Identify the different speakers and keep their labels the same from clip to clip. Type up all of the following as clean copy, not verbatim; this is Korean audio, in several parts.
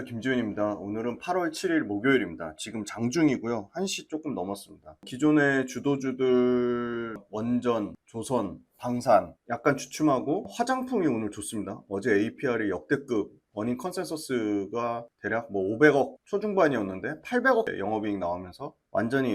Speaker 1: 김지훈입니다. 오늘은 8월 7일 목요일입니다. 지금 장중이고요. 1시 조금 넘었습니다. 기존의 주도주들 원전, 조선, 방산 약간 주춤하고 화장품이 오늘 좋습니다. 어제 APR이 역대급 어닝 컨센서스가 대략 500억 초중반이었는데 800억 영업이익 나오면서 완전히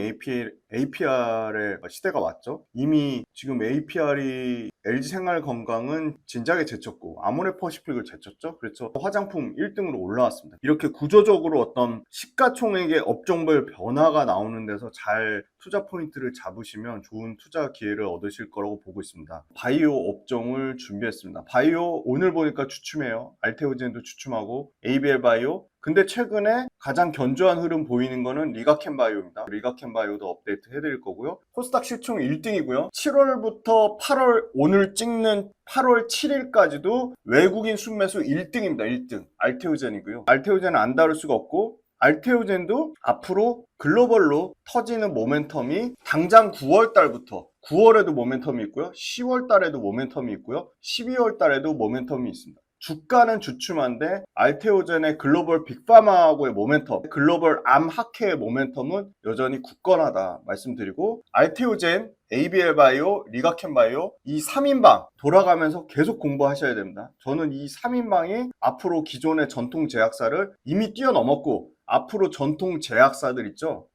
Speaker 1: APR의 시대가 왔죠. 이미 지금 APR이 LG생활건강은 진작에 제쳤고 아모레퍼시픽을 제쳤죠. 그래서 화장품 1등으로 올라왔습니다. 이렇게 구조적으로 어떤 시가총액의 업종별 변화가 나오는 데서 잘 투자 포인트를 잡으시면 좋은 투자 기회를 얻으실 거라고 보고 있습니다. 바이오 업종을 준비했습니다. 바이오 오늘 보니까 주춤해요. 알테오젠도 주춤하고 ABL바이오. 근데 최근에 가장 견조한 흐름 보이는 거는 리가켄바이오입니다. 리가켄바이오도 업데이트 해드릴 거고요. 코스닥 시총 1등이고요. 7월부터 8월 오늘 찍는 8월 7일까지도 외국인 순매수 1등입니다. 1등. 알테오젠이고요. 알테오젠은 안 다룰 수가 없고 알테오젠도 앞으로 글로벌로 터지는 모멘텀이 당장 9월 달부터 9월에도 모멘텀이 있고요. 10월 달에도 모멘텀이 있고요. 12월 달에도 모멘텀이 있습니다. 주가는 주춤한데 알테오젠의 글로벌 빅파마하고의 모멘텀, 글로벌 암학회의 모멘텀은 여전히 굳건하다 말씀드리고 알테오젠, ABL바이오, 리가켄바이오 이 3인방 돌아가면서 계속 공부하셔야 됩니다. 저는 이 3인방이 앞으로 기존의 전통 제약사를 이미 뛰어넘었고 앞으로 전통 제약사들 있죠.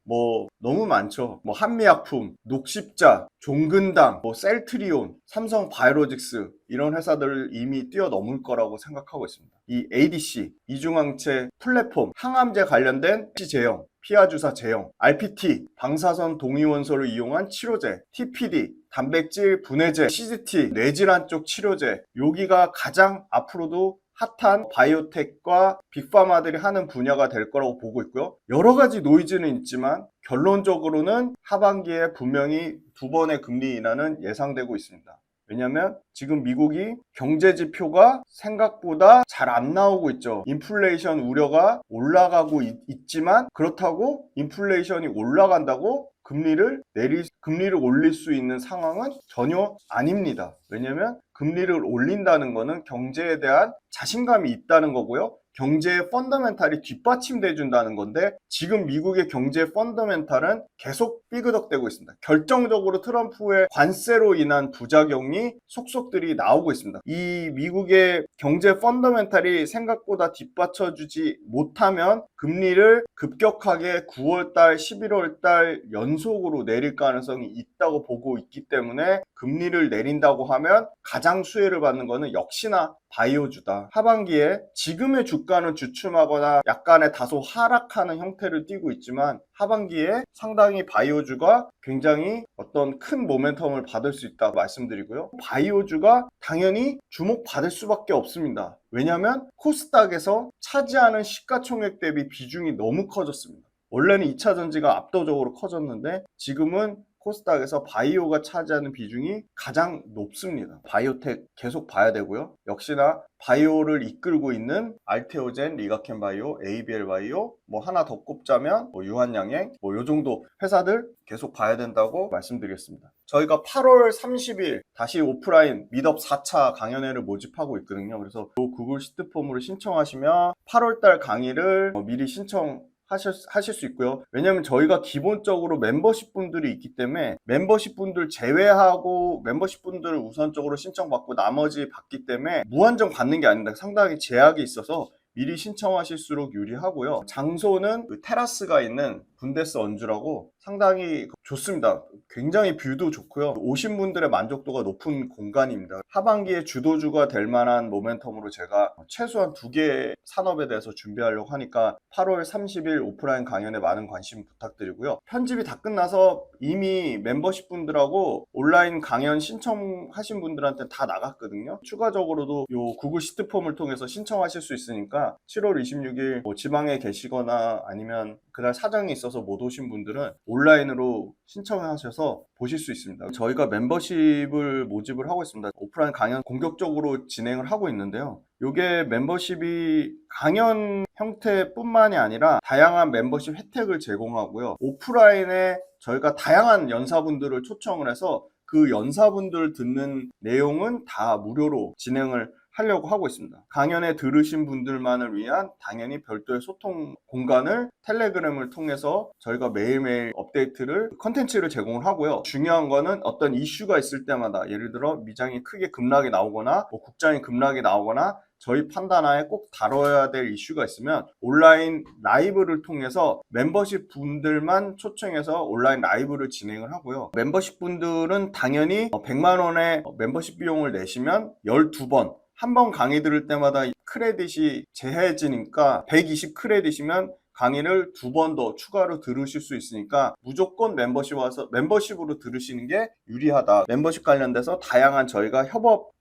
Speaker 1: 너무 많죠. 한미약품, 녹십자, 종근당, 셀트리온, 삼성바이오로직스 이런 회사들을 이미 뛰어넘을 거라고 생각하고 있습니다. 이 ADC, 이중항체 플랫폼, 항암제 관련된 제형, 피하주사 제형, RPT, 방사선 동위원소를 이용한 치료제, TPD, 단백질 분해제, CGT, 뇌질환 쪽 치료제 여기가 가장 앞으로도 핫한 바이오텍과 빅파마들이 하는 분야가 될 거라고 보고 있고요. 여러 가지 노이즈는 있지만 결론적으로는 하반기에 분명히 2번의 금리 인하는 예상되고 있습니다. 왜냐하면 지금 미국이 경제 지표가 생각보다 잘 안 나오고 있죠. 인플레이션 우려가 올라가고 있지만 그렇다고 인플레이션이 올라간다고 금리를 올릴 수 있는 상황은 전혀 아닙니다. 왜냐하면 금리를 올린다는 것은 경제에 대한 자신감이 있다는 거고요. 경제의 펀더멘탈이 뒷받침돼 준다는 건데 지금 미국의 경제 펀더멘탈은 계속 삐그덕대고 있습니다. 결정적으로 트럼프의 관세로 인한 부작용이 속속들이 나오고 있습니다. 이 미국의 경제 펀더멘탈이 생각보다 뒷받쳐주지 못하면 금리를 급격하게 9월달, 11월달 연속으로 내릴 가능성이 있다고 보고 있기 때문에 금리를 내린다고 하면 가장 수혜를 받는 것은 역시나 바이오주다. 하반기에 지금의 주가는 주춤하거나 약간의 다소 하락하는 형태를 띠고 있지만 하반기에 상당히 바이오주가 굉장히 어떤 큰 모멘텀을 받을 수 있다고 말씀드리고요. 바이오주가 당연히 주목받을 수밖에 없습니다. 왜냐하면 코스닥에서 차지하는 시가총액 대비 비중이 너무 커졌습니다. 원래는 2차전지가 압도적으로 커졌는데 지금은 코스닥에서 바이오가 차지하는 비중이 가장 높습니다. 바이오텍 계속 봐야 되고요. 역시나 바이오를 이끌고 있는 알테오젠, 리가켄바이오, ABL바이오 하나 더 꼽자면 유한양행 요 정도 회사들 계속 봐야 된다고 말씀드리겠습니다. 저희가 8월 30일 다시 오프라인 미덥 4차 강연회를 모집하고 있거든요. 그래서 구글 시트폼으로 신청하시면 8월달 강의를 미리 하실 수 있고요. 왜냐하면 저희가 기본적으로 멤버십 분들이 있기 때문에 멤버십 분들 제외하고 멤버십 분들을 우선적으로 신청받고 나머지 받기 때문에 무한정 받는 게 아닙니다. 상당히 제약이 있어서 미리 신청하실수록 유리하고요. 장소는 테라스가 있는 분데스 언주라고 상당히 좋습니다. 굉장히 뷰도 좋고요. 오신 분들의 만족도가 높은 공간입니다. 하반기에 주도주가 될 만한 모멘텀으로 제가 최소한 2개 산업에 대해서 준비하려고 하니까 8월 30일 오프라인 강연에 많은 관심 부탁드리고요. 편집이 다 끝나서 이미 멤버십 분들하고 온라인 강연 신청하신 분들한테 다 나갔거든요. 추가적으로도 요 구글 시트폼을 통해서 신청하실 수 있으니까 7월 26일 지방에 계시거나 아니면 그날 사정이 있어서 못 오신 분들은 온라인으로 신청하셔서 보실 수 있습니다. 저희가 멤버십을 모집을 하고 있습니다. 오프라인 강연 공격적으로 진행을 하고 있는데요. 이게 멤버십이 강연 형태뿐만이 아니라 다양한 멤버십 혜택을 제공하고요. 오프라인에 저희가 다양한 연사분들을 초청을 해서 그 연사분들 듣는 내용은 다 무료로 진행을 하려고 하고 있습니다. 강연에 들으신 분들만을 위한 당연히 별도의 소통 공간을 텔레그램을 통해서 저희가 매일매일 업데이트를 컨텐츠를 제공을 하고요. 중요한 거는 어떤 이슈가 있을 때마다 예를 들어 미장이 크게 급락이 나오거나 뭐 국장이 급락이 나오거나 저희 판단하에 꼭 다뤄야 될 이슈가 있으면 온라인 라이브를 통해서 멤버십 분들만 초청해서 온라인 라이브를 진행을 하고요. 멤버십 분들은 당연히 100만 원의 멤버십 비용을 내시면 12번 한 번 강의 들을 때마다 크레딧이 제해지니까 120 크레딧이면 강의를 2번 더 추가로 들으실 수 있으니까 무조건 멤버십으로 들으시는 게 유리하다. 멤버십 관련돼서 다양한 저희가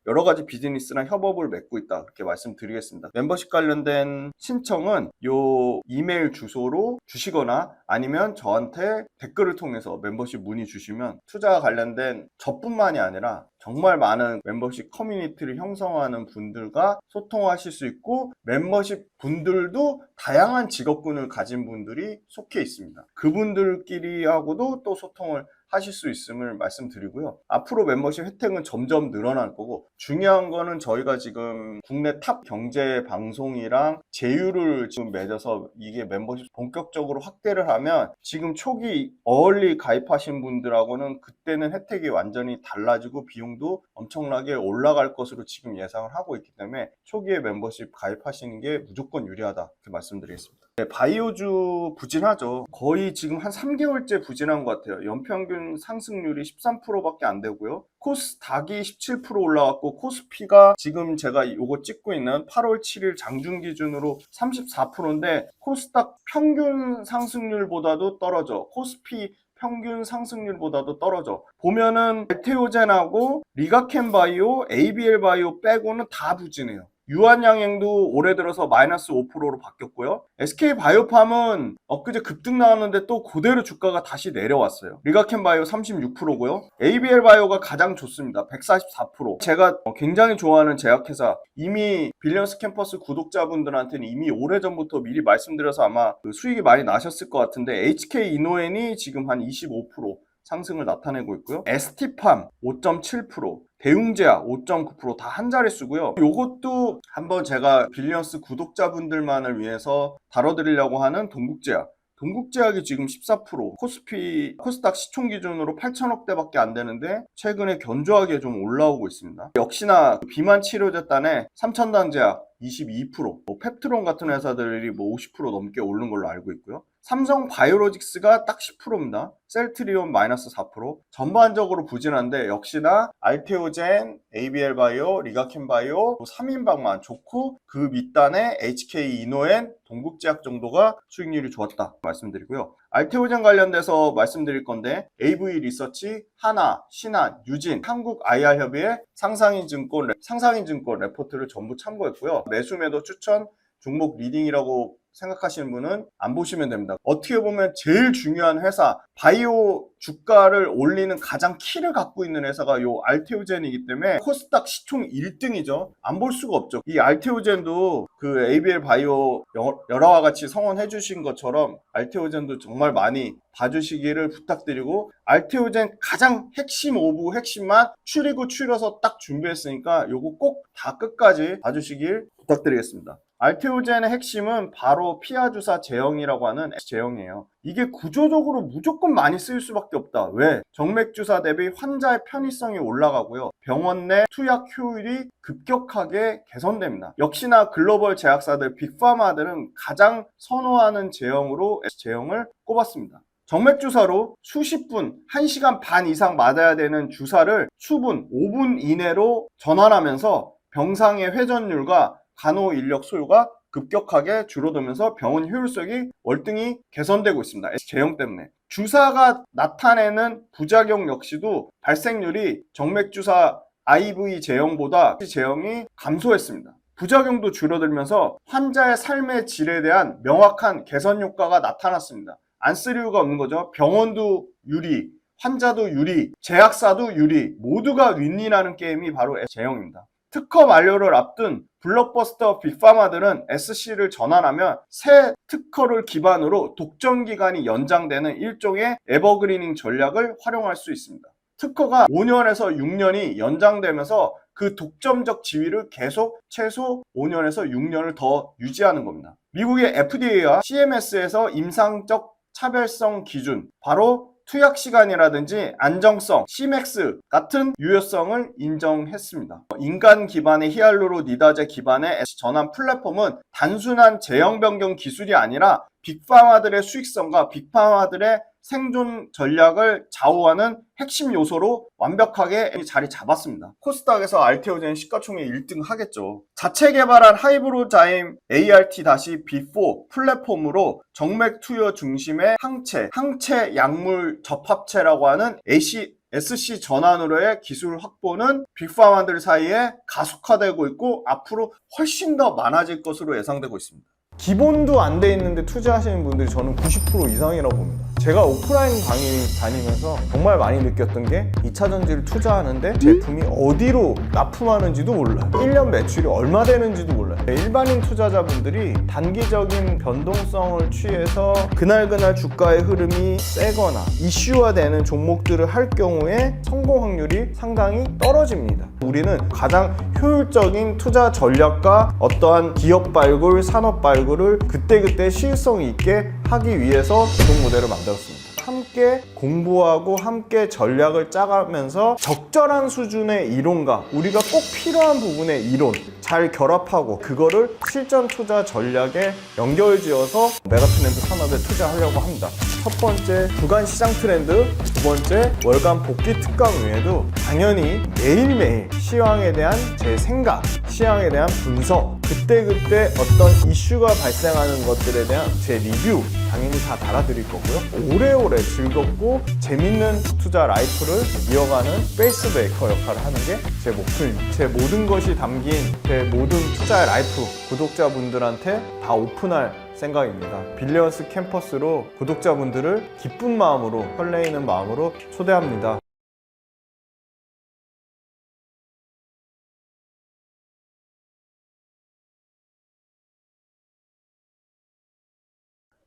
Speaker 1: 여러 가지 비즈니스랑 협업을 맺고 있다. 그렇게 말씀드리겠습니다. 멤버십 관련된 신청은 요 이메일 주소로 주시거나 아니면 저한테 댓글을 통해서 멤버십 문의 주시면 투자와 관련된 저뿐만이 아니라 정말 많은 멤버십 커뮤니티를 형성하는 분들과 소통하실 수 있고 멤버십 분들도 다양한 직업군을 가진 분들이 속해 있습니다. 그분들끼리하고도 또 소통을 하실 수 있음을 말씀드리고요. 앞으로 멤버십 혜택은 점점 늘어날 거고 중요한 거는 저희가 지금 국내 탑 경제 방송이랑 제휴를 지금 맺어서 이게 멤버십 본격적으로 확대를 하면 지금 초기 어얼리 가입하신 분들하고는 그때는 혜택이 완전히 달라지고 비용도 엄청나게 올라갈 것으로 지금 예상을 하고 있기 때문에 초기에 멤버십 가입하시는 게 무조건 유리하다 이렇게 말씀드리겠습니다. 네, 바이오주 부진하죠. 거의 지금 한 3개월째 부진한 것 같아요. 연평균 상승률이 13%밖에 안 되고요. 코스닥이 17% 올라갔고 코스피가 지금 제가 요거 찍고 있는 8월 7일 장중 기준으로 34%인데 코스닥 평균 상승률보다도 떨어져. 코스피 평균 상승률보다도 떨어져. 보면은 알테오젠하고 리가켄바이오, ABL바이오 빼고는 다 부진해요. 유한양행도 올해 들어서 마이너스 5%로 바뀌었고요. SK바이오팜은 엊그제 급등 나왔는데 또 그대로 주가가 다시 내려왔어요. 리가켄바이오 36%고요. ABL바이오가 가장 좋습니다. 144%. 제가 굉장히 좋아하는 제약회사, 이미 빌리언스 캠퍼스 구독자분들한테는 이미 오래전부터 미리 말씀드려서 아마 수익이 많이 나셨을 것 같은데 HK이노엔이 지금 한 25% 상승을 나타내고 있고요. ST팜 5.7%, 대웅제약 5.9% 다 한 자릿수고요. 요것도 한번 제가 빌리언스 구독자분들만을 위해서 다뤄드리려고 하는 동국제약이 지금 14%, 코스닥 시총 기준으로 8천억대밖에 안 되는데 최근에 견조하게 좀 올라오고 있습니다. 역시나 비만 치료제단에 삼천당제약 22%, 펩트론 같은 회사들이 50% 넘게 오른 걸로 알고 있고요. 삼성 바이오로직스가 딱 10%입니다. 셀트리온 마이너스 4%. 전반적으로 부진한데 역시나 알테오젠, ABL바이오, 리가켄바이오 3인방만 좋고 그 밑단에 HK이노엔, 동국제약 정도가 수익률이 좋았다 말씀드리고요. 알테오젠 관련돼서 말씀드릴 건데 AV리서치, 하나, 신한, 유진, 한국 IR협의회, 상상인증권 레포트를 전부 참고했고요. 매수매도 추천, 종목 리딩이라고 생각하시는 분은 안 보시면 됩니다. 어떻게 보면 제일 중요한 회사, 바이오 주가를 올리는 가장 키를 갖고 있는 회사가 요 알테오젠이기 때문에 코스닥 시총 1등이죠. 안 볼 수가 없죠. 이 알테오젠도 그 ABL 바이오 열화와 같이 성원해 주신 것처럼 알테오젠도 정말 많이 봐주시기를 부탁드리고 알테오젠 가장 핵심 오브 핵심만 추려서 딱 준비했으니까 요거 꼭 다 끝까지 봐주시길 부탁드리겠습니다. 알테오젠의 핵심은 바로 피하주사 제형이라고 하는 제형이에요. 이게 구조적으로 무조건 많이 쓰일 수밖에 없다. 왜? 정맥주사 대비 환자의 편의성이 올라가고요. 병원 내 투약 효율이 급격하게 개선됩니다. 역시나 글로벌 제약사들, 빅파마들은 가장 선호하는 제형을 꼽았습니다. 정맥주사로 수십 분, 1시간 반 이상 맞아야 되는 주사를 수분, 5분 이내로 전환하면서 병상의 회전율과 간호 인력 소요가 급격하게 줄어들면서 병원 효율성이 월등히 개선되고 있습니다. 제형 때문에. 주사가 나타내는 부작용 역시도 발생률이 정맥주사 IV 제형보다 제형이 감소했습니다. 부작용도 줄어들면서 환자의 삶의 질에 대한 명확한 개선 효과가 나타났습니다. 안 쓸 이유가 없는 거죠. 병원도 유리, 환자도 유리, 제약사도 유리, 모두가 윈윈하는 게임이 바로 제형입니다. 특허 만료를 앞둔 블록버스터 빅파마들은 SC를 전환하면 새 특허를 기반으로 독점 기간이 연장되는 일종의 에버그리닝 전략을 활용할 수 있습니다. 특허가 5년에서 6년이 연장되면서 그 독점적 지위를 계속 최소 5년에서 6년을 더 유지하는 겁니다. 미국의 FDA와 CMS에서 임상적 차별성 기준, 바로 투약 시간이라든지 안정성, Cmax 같은 유효성을 인정했습니다. 인간 기반의 히알루로니다제 기반의 전환 플랫폼은 단순한 제형 변경 기술이 아니라 빅파마들의 수익성과 빅파마들의 생존 전략을 좌우하는 핵심 요소로 완벽하게 자리 잡았습니다. 코스닥에서 알테오젠 시가총액 1등 하겠죠. 자체 개발한 하이브로자임 ART-B4 플랫폼으로 정맥 투여 중심의 항체 약물 접합체라고 하는 SC 전환으로의 기술 확보는 빅파마들 사이에 가속화되고 있고 앞으로 훨씬 더 많아질 것으로 예상되고 있습니다.
Speaker 2: 기본도 안 돼 있는데 투자하시는 분들이 저는 90% 이상이라고 봅니다. 제가 오프라인 강의 다니면서 정말 많이 느꼈던 게 2차전지를 투자하는데 제품이 어디로 납품하는지도 몰라요. 1년 매출이 얼마 되는지도 몰라요. 일반인 투자자분들이 단기적인 변동성을 취해서 그날 주가의 흐름이 세거나 이슈화되는 종목들을 할 경우에 성공 확률이 상당히 떨어집니다. 우리는 가장 효율적인 투자 전략과 어떠한 기업 발굴, 산업 발굴을 그때그때 시일성 있게 하기 위해서 이동 모델을 만들었습니다. 함께 공부하고 함께 전략을 짜가면서 적절한 수준의 이론과 우리가 꼭 필요한 부분의 이론 잘 결합하고 그거를 실전 투자 전략에 연결지어서 메가트렌드 산업에 투자하려고 합니다. 첫 번째 주간 시장 트렌드, 두 번째 월간 복귀 특강 외에도 당연히 매일매일 시황에 대한 제 생각, 시황에 대한 분석, 그때그때 어떤 이슈가 발생하는 것들에 대한 제 리뷰 당연히 다 달아드릴 거고요. 오래오래 즐겁고 재밌는 투자 라이프를 이어가는 페이스메이커 역할을 하는 게 제 목표입니다. 제 모든 것이 담긴 제 모든 투자의 라이프 구독자분들한테 다 오픈할 생각입니다. 빌리언스 캠퍼스로 구독자분들을 기쁜 마음으로, 설레이는 마음으로 초대합니다.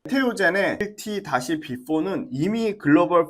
Speaker 1: 알테오젠의 ART-B4는 이미 글로벌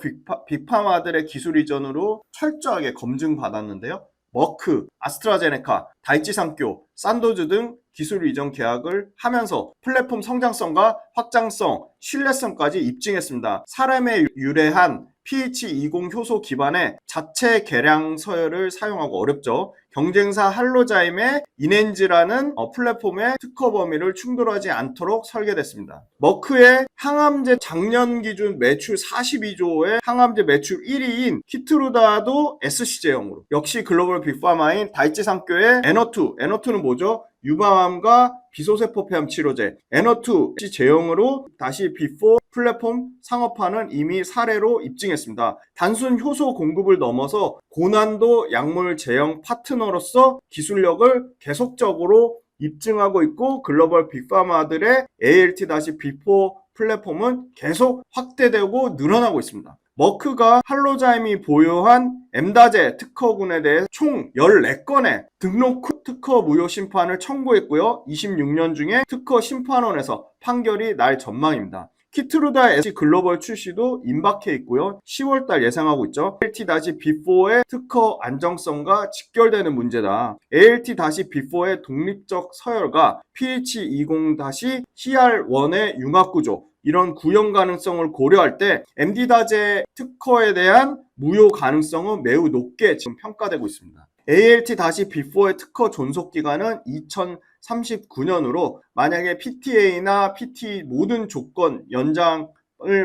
Speaker 1: 빅파마들의 기술 이전으로 철저하게 검증받았는데요. 머크, 아스트라제네카, 다이치상교, 산도즈 등 기술 이전 계약을 하면서 플랫폼 성장성과 확장성, 신뢰성까지 입증했습니다. 사람에 유래한 pH20 효소 기반의 자체 개량 서열을 사용하고 어렵죠. 경쟁사 할로자임의 이넨즈라는 플랫폼의 특허 범위를 충돌하지 않도록 설계됐습니다. 머크의 항암제 작년 기준 매출 42조의 항암제 매출 1위인 키트루다도 SC 제형으로, 역시 글로벌 빅파마인 다이치상교의 에너투는 뭐죠? 유방암과 비소세포 폐암 치료제 에너2 제형으로 다시 B4 플랫폼 상업화는 이미 사례로 입증했습니다. 단순 효소 공급을 넘어서 고난도 약물 제형 파트너로서 기술력을 계속적으로 입증하고 있고 글로벌 빅파마들의 ART-B4 플랫폼은 계속 확대되고 늘어나고 있습니다. 머크가 할로자임이 보유한 엠다제 특허군에 대해 총 14건의 등록 후 특허 무효 심판을 청구했고요. 26년 중에 특허 심판원에서 판결이 날 전망입니다. 키트루다 SC 글로벌 출시도 임박해 있고요. 10월달 예상하고 있죠. ART-B4의 특허 안정성과 직결되는 문제다. ART-B4의 독립적 서열과 pH20-CR1의 융합구조, 이런 구형 가능성을 고려할 때 MD다제 특허에 대한 무효 가능성은 매우 높게 지금 평가되고 있습니다. ART-B4의 특허 존속 기간은 2039년으로 만약에 PTA나 PT 모든 조건 연장을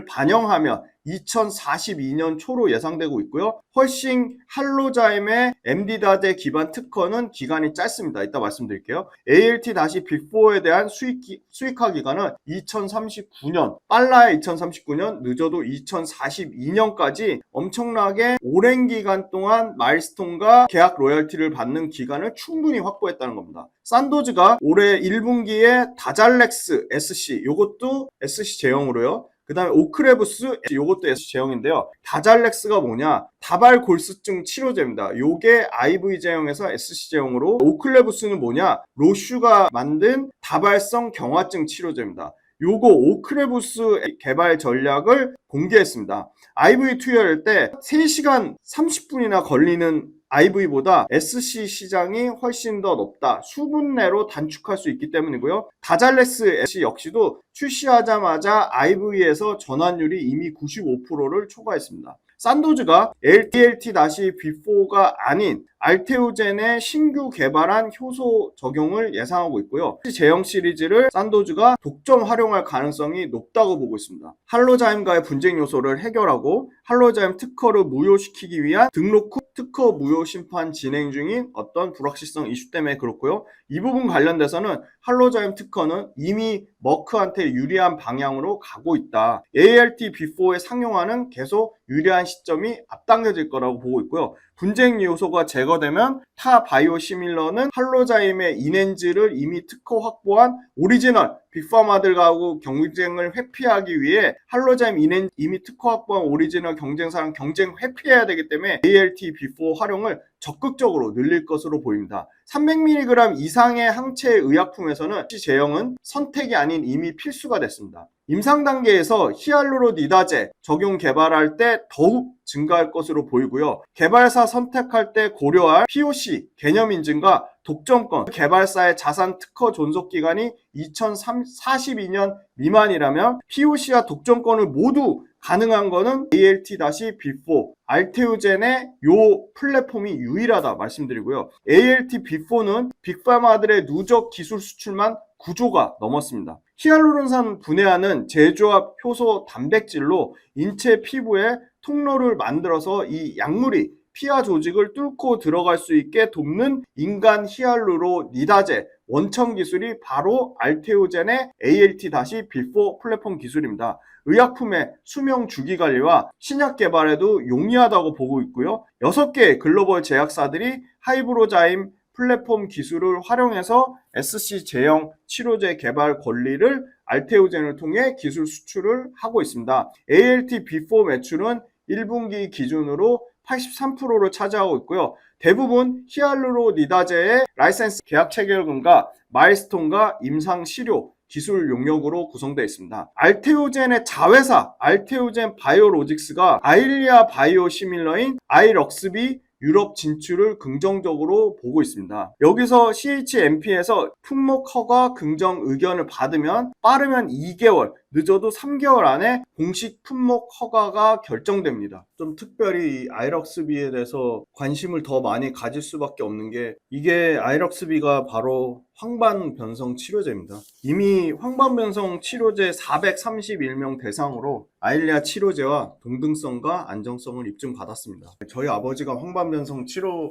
Speaker 1: 반영하면 2042년 초로 예상되고 있고요. 훨씬 할로자임의 MD다제 기반 특허는 기간이 짧습니다. 이따 말씀드릴게요. ART-B4에 대한 수익화 기간은 2039년, 빨라야 2039년, 늦어도 2042년까지 엄청나게 오랜 기간 동안 마일스톤과 계약 로열티를 받는 기간을 충분히 확보했다는 겁니다. 산도즈가 올해 1분기에 다잘렉스 SC, 요것도 SC 제형으로요. 그 다음에 오크레부스, 요것도 SC 제형인데요. 다잘렉스가 뭐냐? 다발골수증 치료제입니다. 요게 IV 제형에서 SC 제형으로, 오클레부스는 뭐냐? 로슈가 만든 다발성 경화증 치료제입니다. 요거 오크레부스 개발 전략을 공개했습니다. IV 투여할 때 3시간 30분이나 걸리는 IV보다 SC 시장이 훨씬 더 높다. 수분 내로 단축할 수 있기 때문이고요. 다잘레스 SC 역시도 출시하자마자 IV에서 전환율이 이미 95%를 초과했습니다. 산도즈가 LTLT-B4가 아닌 알테오젠의 신규 개발한 효소 적용을 예상하고 있고요. 제형 시리즈를 산도즈가 독점 활용할 가능성이 높다고 보고 있습니다. 할로자임과의 분쟁 요소를 해결하고 할로자임 특허를 무효시키기 위한 등록 후 특허 무효 심판 진행 중인 어떤 불확실성 이슈 때문에 그렇고요. 이 부분 관련돼서는 할로자임 특허는 이미 머크한테 유리한 방향으로 가고 있다. ALT-B4의 상용화는 계속 유리한 시점이 앞당겨질 거라고 보고 있고요. 분쟁 요소가 제거되면 타 바이오시밀러는 할로자임의 인엔즈를 이미 특허 확보한 오리지널 빅파마들하고 경쟁을 회피하기 위해 할로자임 인엔즈 이미 특허 확보한 오리지널 경쟁사랑 경쟁 회피해야 되기 때문에 ALT-B4 활용을 적극적으로 늘릴 것으로 보입니다. 300mg 이상의 항체 의약품에서는 제형은 선택이 아닌 이미 필수가 됐습니다. 임상 단계에서 히알루로니다제 적용 개발할 때 더욱 증가할 것으로 보이고요. 개발사 선택할 때 고려할 POC 개념 인증과 독점권, 개발사의 자산 특허 존속 기간이 2042년 미만이라면 POC와 독점권을 모두 가능한 거는 ALT-B4, 알테오젠의 요 플랫폼이 유일하다 말씀드리고요. ALT-B4는 빅파마들의 누적 기술 수출만 9조가 넘었습니다. 히알루론산 분해하는 제조합 효소 단백질로 인체 피부에 통로를 만들어서 이 약물이 피하 조직을 뚫고 들어갈 수 있게 돕는 인간 히알루로니다제 원천 기술이 바로 알테오젠의 ALT-B4 플랫폼 기술입니다. 의약품의 수명 주기 관리와 신약 개발에도 용이하다고 보고 있고요. 6개의 글로벌 제약사들이 하이브로자임 플랫폼 기술을 활용해서 SC 제형 치료제 개발 권리를 알테오젠을 통해 기술 수출을 하고 있습니다. ALT-B4 매출은 1분기 기준으로 83%를 차지하고 있고요. 대부분 히알루로니다제의 라이센스 계약 체결금과 마일스톤과 임상 시료 기술 용역으로 구성되어 있습니다. 알테오젠의 자회사 알테오젠 바이오로직스가 아일리아 바이오시밀러인 아이럭스비 유럽 진출을 긍정적으로 보고 있습니다. 여기서 CHMP에서 품목 허가 긍정 의견을 받으면 빠르면 2개월, 늦어도 3개월 안에 공식 품목 허가가 결정됩니다. 좀 특별히 아이럭스비에 대해서 관심을 더 많이 가질 수밖에 없는 게 이게 아이럭스비가 바로 황반변성 치료제입니다. 이미 황반변성 치료제 431명 대상으로 아일리아 치료제와 동등성과 안정성을 입증받았습니다. 저희 아버지가 황반변성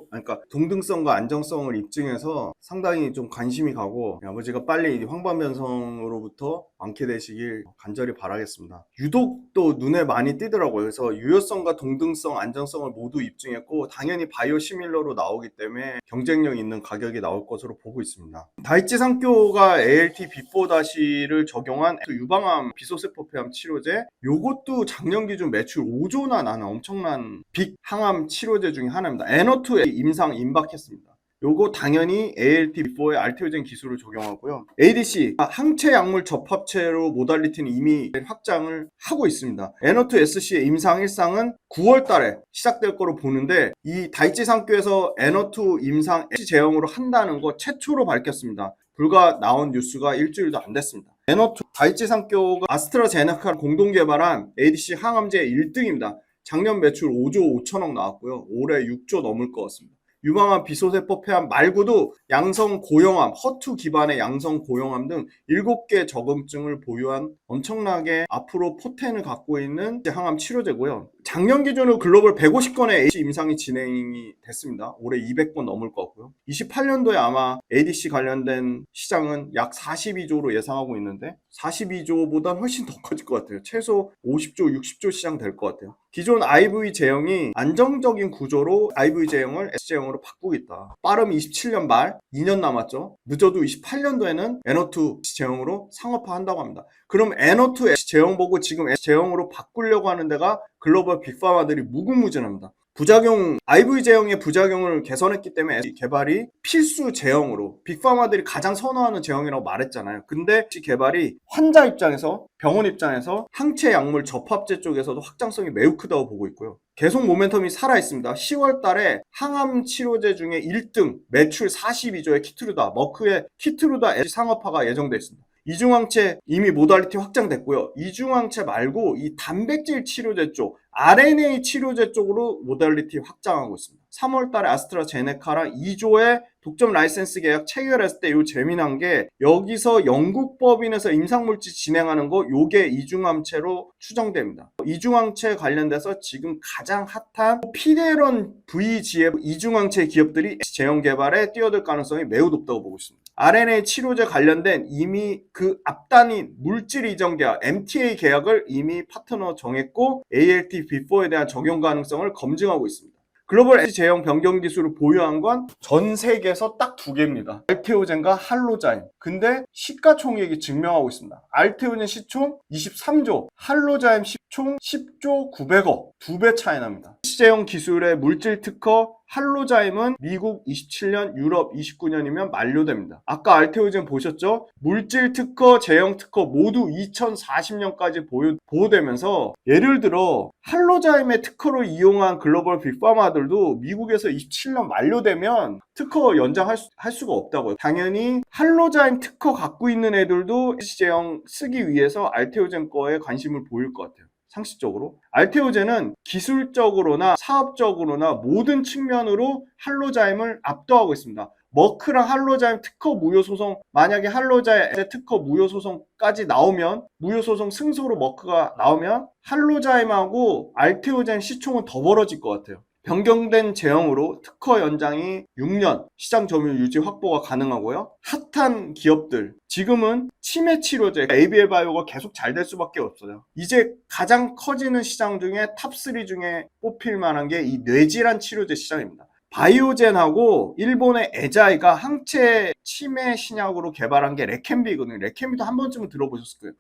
Speaker 1: 그러니까 동등성과 안정성을 입증해서 상당히 좀 관심이 가고 아버지가 빨리 황반변성으로부터 완쾌되시길 간절히 바라겠습니다. 유독 또 눈에 많이 띄더라고요. 그래서 유효성과 동등성, 안정성을 모두 입증했고 당연히 바이오시밀러로 나오기 때문에 경쟁력 있는 가격이 나올 것으로 보고 있습니다. 다이치 산교가 ALT-B4-를 적용한 유방암 비소세포폐암 치료제 요것도 작년 기준 매출 5조나 나는 엄청난 빅 항암 치료제 중에 하나입니다. 에너2에 임상 임박했습니다. 요거 당연히 ALT-B4의 알테오젠 기술을 적용하고요. ADC 항체 약물 접합체로 모달리티는 이미 확장을 하고 있습니다. 에너2SC의 임상 1상은 9월 달에 시작될 거로 보는데 이 다이치 산교에서 에너2 임상 SC 제형으로 한다는 거 최초로 밝혔습니다. 불과 나온 뉴스가 일주일도 안 됐습니다. 에너2 다이치 산교가 아스트라제네카 공동 개발한 ADC 항암제 1등입니다. 작년 매출 5조 5천억 나왔고요. 올해 6조 넘을 것 같습니다. 유방암 비소세포 폐암 말고도 양성 고형암, 허투 기반의 양성 고형암 등 7개 적응증을 보유한 엄청나게 앞으로 포텐을 갖고 있는 항암 치료제고요. 작년 기준으로 글로벌 150건의 ADC 임상이 진행이 됐습니다. 올해 200건 넘을 것 같고요. 28년도에 아마 ADC 관련된 시장은 약 42조로 예상하고 있는데 42조보다 훨씬 더 커질 것 같아요. 최소 50조, 60조 시장 될 것 같아요. 기존 IV 제형이 안정적인 구조로 IV 제형을 S 제형으로 바꾸겠다. 빠르면 27년 말, 2년 남았죠. 늦어도 28년도에는 에너2 제형으로 상업화한다고 합니다. 그럼 에너2 S 제형 보고 지금 S 제형으로 바꾸려고 하는 데가 글로벌 빅파마들이 무궁무진합니다. 부작용, IV 제형의 부작용을 개선했기 때문에 개발이 필수 제형으로 빅파마들이 가장 선호하는 제형이라고 말했잖아요. 근데 이 개발이 환자 입장에서, 병원 입장에서 항체 약물 접합제 쪽에서도 확장성이 매우 크다고 보고 있고요. 계속 모멘텀이 살아있습니다. 10월 달에 항암 치료제 중에 1등 매출 42조의 키트루다, 머크의 키트루다 상업화가 예정되어 있습니다. 이중항체 이미 모달리티 확장됐고요. 이중항체 말고 이 단백질 치료제 쪽, RNA 치료제 쪽으로 모달리티 확장하고 있습니다. 3월 달에 아스트라제네카랑 2조의 독점 라이센스 계약 체결했을 때 요 재미난 게 여기서 영국 법인에서 임상물질 진행하는 거 요게 이중항체로 추정됩니다. 이중항체 관련돼서 지금 가장 핫한 피데론 VGF 이중항체 기업들이 제형 개발에 뛰어들 가능성이 매우 높다고 보고 있습니다. RNA 치료제 관련된 이미 그 앞단인 물질 이전 계약 MTA 계약을 이미 파트너 정했고 ALT-B4에 대한 적용 가능성을 검증하고 있습니다. 글로벌 제형 변경 기술을 보유한 건 전 세계에서 딱 2개입니다. 알테오젠과 할로자임. 근데 시가총액이 증명하고 있습니다. 알테오젠 시총 23조, 할로자임 시총 10조 900억. 2배 차이 납니다. 제형 기술의 물질 특허 할로자임은 미국 27년, 유럽 29년이면 만료됩니다. 아까 알테오젠 보셨죠? 물질 특허, 제형 특허 모두 2040년까지 보호되면서 예를 들어 할로자임의 특허를 이용한 글로벌 빅파마들도 미국에서 27년 만료되면 특허 연장할 수가 없다고요. 당연히 할로자임 특허 갖고 있는 애들도 제형 쓰기 위해서 알테오젠 거에 관심을 보일 것 같아요. 상식적으로 알테오젠은 기술적으로나 사업적으로나 모든 측면으로 할로자임을 압도하고 있습니다. 머크랑 할로자임 특허 무효 소송, 만약에 할로자임 특허 무효 소송까지 나오면, 무효 소송 승소로 머크가 나오면 할로자임하고 알테오젠 시총은 더 벌어질 것 같아요. 변경된 제형으로 특허 연장이 6년, 시장 점유율 유지 확보가 가능하고요. 핫한 기업들, 지금은 치매 치료제 ABL 바이오가 계속 잘 될 수밖에 없어요. 이제 가장 커지는 시장 중에 탑3 중에 뽑힐 만한 게 이 뇌질환 치료제 시장입니다. 바이오젠하고 일본의 에자이가 항체 치매 신약으로 개발한 게 레켐비거든요. 레켐비도 한 번쯤은 들어보셨을 거예요.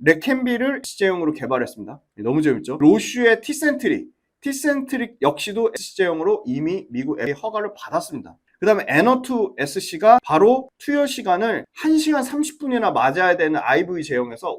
Speaker 1: 레켐비를 제형으로 개발했습니다. 너무 재밌죠? 로슈의 티센트릭 역시도 SC제형으로 이미 미국 FDA 허가를 받았습니다. 그 다음에 N2SC가 바로 투여 시간을 1시간 30분이나 맞아야 되는 IV 제형에서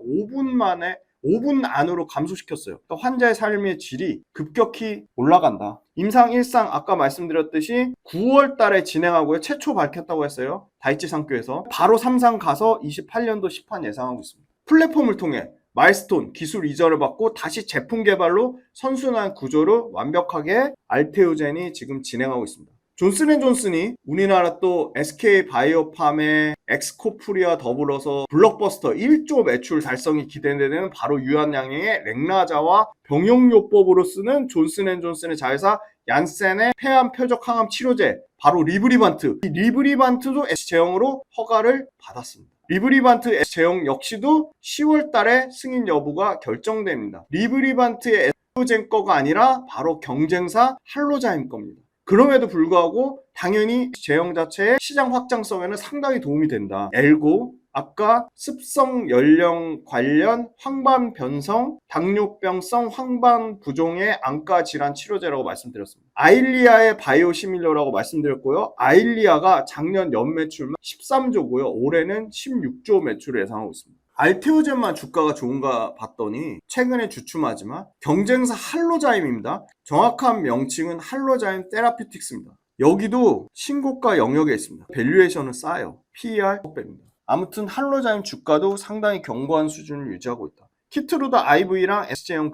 Speaker 1: 5분 안으로 감소시켰어요. 그러니까 환자의 삶의 질이 급격히 올라간다. 임상 1상 아까 말씀드렸듯이 9월 달에 진행하고요. 최초 밝혔다고 했어요. 다이치 상교에서. 바로 3상 가서 28년도 시판 예상하고 있습니다. 플랫폼을 통해 마일스톤 기술 이전을 받고 다시 제품 개발로 선순환 구조를 완벽하게 알테오젠이 지금 진행하고 있습니다. 존슨앤존슨이 우리나라 또 SK바이오팜의 엑스코프리와 더불어서 블록버스터 1조 매출 달성이 기대되는 바로 유한양행의 렉나자와 병용요법으로 쓰는 존슨앤존슨의 자회사 얀센의 폐암 표적 항암 치료제 바로 리브리반트. 이 리브리반트도 S제형으로 허가를 받았습니다. 리브리반트 S제형 역시도 10월 달에 승인 여부가 결정됩니다. 리브리반트의 S제형 거가 아니라 바로 경쟁사 할로자임 겁니다. 그럼에도 불구하고 당연히 제형 자체의 시장 확장성에는 상당히 도움이 된다. 엘고 아까 습성 연령 관련 황반 변성 당뇨병성 황반 부종의 안과 질환 치료제라고 말씀드렸습니다. 아일리아의 바이오시밀러라고 말씀드렸고요. 아일리아가 작년 연매출만 13조고요. 올해는 16조 매출을 예상하고 있습니다. 알테오젠만 주가가 좋은가 봤더니 최근에 주춤하지만 경쟁사 할로자임입니다. 정확한 명칭은 할로자임 테라피틱스입니다. 여기도 신고가 영역에 있습니다. 밸류에이션은 싸요. PER 6배입니다. 아무튼 할로자임 주가도 상당히 견고한 수준을 유지하고 있다. 키트루다 IV랑 S제형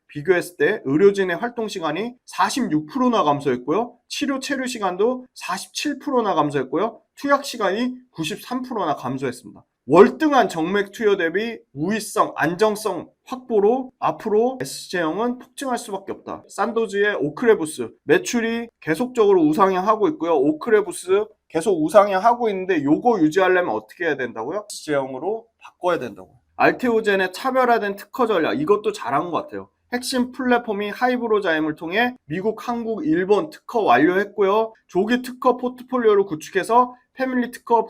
Speaker 1: 비교했을 때 의료진의 활동 시간이 46%나 감소했고요. 치료 체류 시간도 47%나 감소했고요. 투약 시간이 93%나 감소했습니다. 월등한 정맥 투여 대비 우위성, 안정성 확보로 앞으로 S제형은 폭증할 수밖에 없다. 산도즈의 오크레부스 매출이 계속적으로 우상향하고 있고요. 오크레부스 계속 우상향하고 있는데 요거 유지하려면 어떻게 해야 된다고요? S제형으로 바꿔야 된다고요. 알테오젠의 차별화된 특허 전략 이것도 잘한 것 같아요. 핵심 플랫폼이 하이브로자임을 통해 미국, 한국, 일본 특허 완료했고요. 조기 특허 포트폴리오를 구축해서 패밀리 특허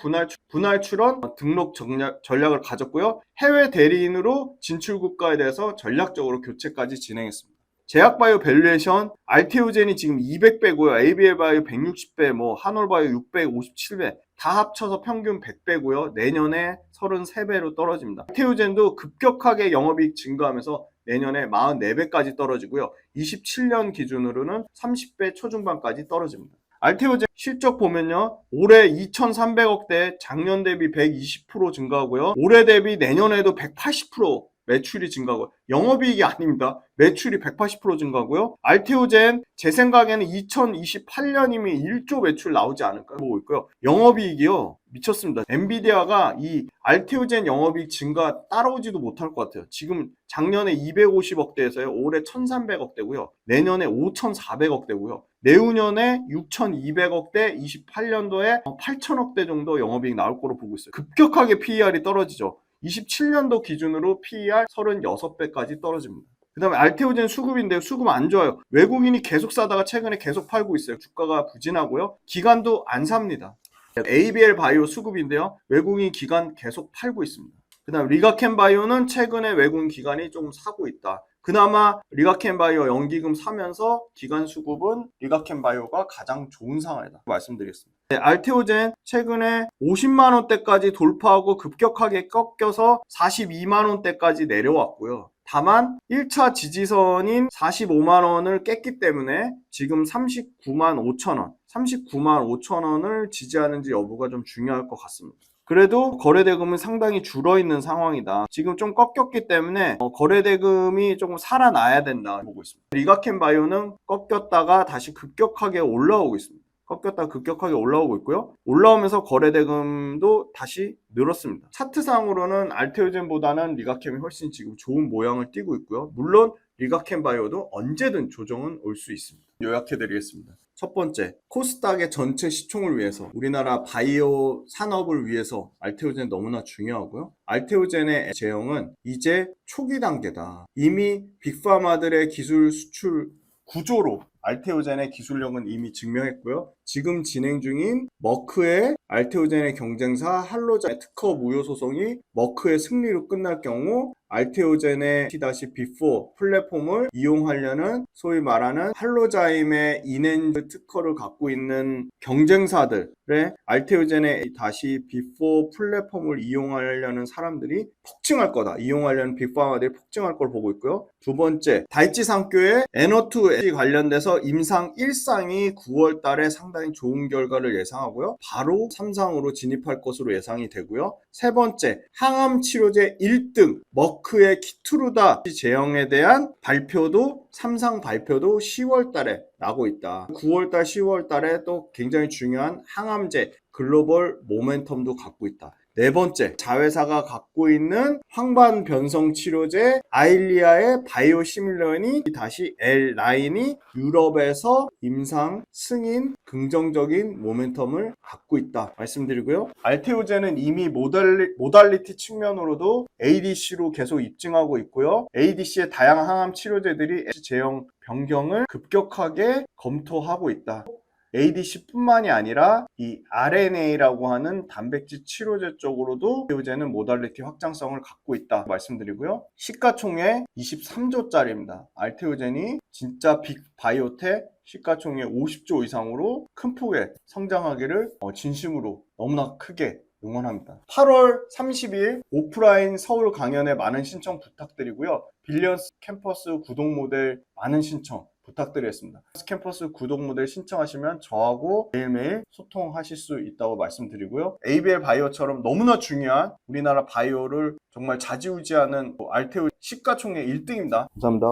Speaker 1: 분할 출원 등록 전략을 가졌고요. 해외 대리인으로 진출 국가에 대해서 전략적으로 교체까지 진행했습니다. 제약바이오 밸류에이션, 알테오젠이 지금 200배고요. ABL바이오 160배, 뭐 한올바이오 657배. 다 합쳐서 평균 100배고요. 내년에 33배로 떨어집니다. 알테오젠도 급격하게 영업이익 증가하면서 내년에 44배까지 떨어지고요. 27년 기준으로는 30배 초중반까지 떨어집니다. 알테오젠 실적 보면요. 올해 2,300억대, 작년 대비 120% 증가하고요. 올해 대비 내년에도 180% 매출이 증가하고요. 영업이익이 아닙니다. 매출이 180% 증가하고요. 알테오젠 제 생각에는 2028년이면 1조 매출 나오지 않을까 보고 있고요. 영업이익이요. 미쳤습니다. 엔비디아가 이 알테오젠 영업이익 증가 따라오지도 못할 것 같아요. 지금 작년에 250억대에서요. 올해 1,300억대고요. 내년에 5,400억대고요. 내후년에 6,200억대, 28년도에 8,000억대 정도 영업이익 나올 거로 보고 있어요. 급격하게 PER이 떨어지죠. 27년도 기준으로 PER 36배까지 떨어집니다. 그 다음에 알테오젠 수급인데요. 수급 안 좋아요. 외국인이 계속 사다가 최근에 계속 팔고 있어요. 주가가 부진하고요. 기관도 안 삽니다. ABL 바이오 수급인데요. 외국인 기관 계속 팔고 있습니다. 그 다음 리가켄 바이오는 최근에 외국인 기관이 좀 사고 있다. 그나마 리가켄 바이오 연기금 사면서 기관 수급은 리가켄 바이오가 가장 좋은 상황이다 말씀드리겠습니다. 네, 알테오젠 최근에 50만원대까지 돌파하고 급격하게 꺾여서 42만원대까지 내려왔고요. 다만 1차 지지선인 45만원을 깼기 때문에 지금 39만 5천원, 39만 5천원을 지지하는지 여부가 좀 중요할 것 같습니다. 그래도 거래대금은 상당히 줄어있는 상황이다. 지금 좀 꺾였기 때문에 거래대금이 조금 살아나야 된다 보고 있습니다. 리가켄 바이오는 꺾였다가 다시 급격하게 올라오고 있습니다. 꺾였다가 급격하게 올라오고 있고요. 올라오면서 거래대금도 다시 늘었습니다. 차트상으로는 알테오젠보다는 리가켄이 훨씬 지금 좋은 모양을 띠고 있고요. 물론 리가켄 바이오도 언제든 조정은 올 수 있습니다. 요약해드리겠습니다. 첫 번째, 코스닥의 전체 시총을 위해서, 우리나라 바이오 산업을 위해서 알테오젠 너무나 중요하고요. 알테오젠의 제형은 이제 초기 단계다. 이미 빅파마들의 기술 수출 구조로 알테오젠의 기술력은 이미 증명했고요. 지금 진행 중인 머크의 알테오젠의 경쟁사 할로자의 특허 무효 소송이 머크의 승리로 끝날 경우 알테오젠의 T-B4 플랫폼을 이용하려는 소위 말하는 할로자임의 인엔즈 특허를 갖고 있는 경쟁사들의 알테오젠의 T-B4 플랫폼을 이용하려는 사람들이 폭증할 거다. 이용하려는 빅파마들이 폭증할 걸 보고 있고요. 두 번째, 다이치상교의 N2 관련돼서 임상 1상이 9월 달에 상당히 좋은 결과를 예상하고요. 바로 3상으로 진입할 것으로 예상이 되고요. 세 번째, 항암 치료제 1등 머크의 키투르다 제형에 대한 발표도 3상 발표도 10월 달에 나고 있다. 9월 달, 10월 달에 또 굉장히 중요한 항암제 글로벌 모멘텀도 갖고 있다. 네 번째, 자회사가 갖고 있는 황반 변성 치료제 아일리아의 바이오시밀러니 다시 L9이 유럽에서 임상 승인 긍정적인 모멘텀을 갖고 있다 말씀드리고요. 알테오젠은 이미 모달리티 측면으로도 ADC로 계속 입증하고 있고요. ADC의 다양한 항암 치료제들이 제형 변경을 급격하게 검토하고 있다. ADC뿐만이 아니라 이 RNA라고 하는 단백질 치료제 쪽으로도 알테오젠은 모달리티 확장성을 갖고 있다 말씀드리고요. 시가총액 23조짜리입니다. 알테오젠이 진짜 빅 바이오텍 시가총액 50조 이상으로 큰 폭에 성장하기를 진심으로 너무나 크게 응원합니다. 8월 30일 오프라인 서울 강연에 많은 신청 부탁드리고요. 빌리언스 캠퍼스 구독 모델 많은 신청 부탁드리겠습니다. 캠퍼스 구독 모델 신청하시면 저하고 매일매일 소통하실 수 있다고 말씀드리고요. ABL 바이오처럼 너무나 중요한 우리나라 바이오를 정말 좌지우지하는 알테오 시가총액 1등입니다. 감사합니다.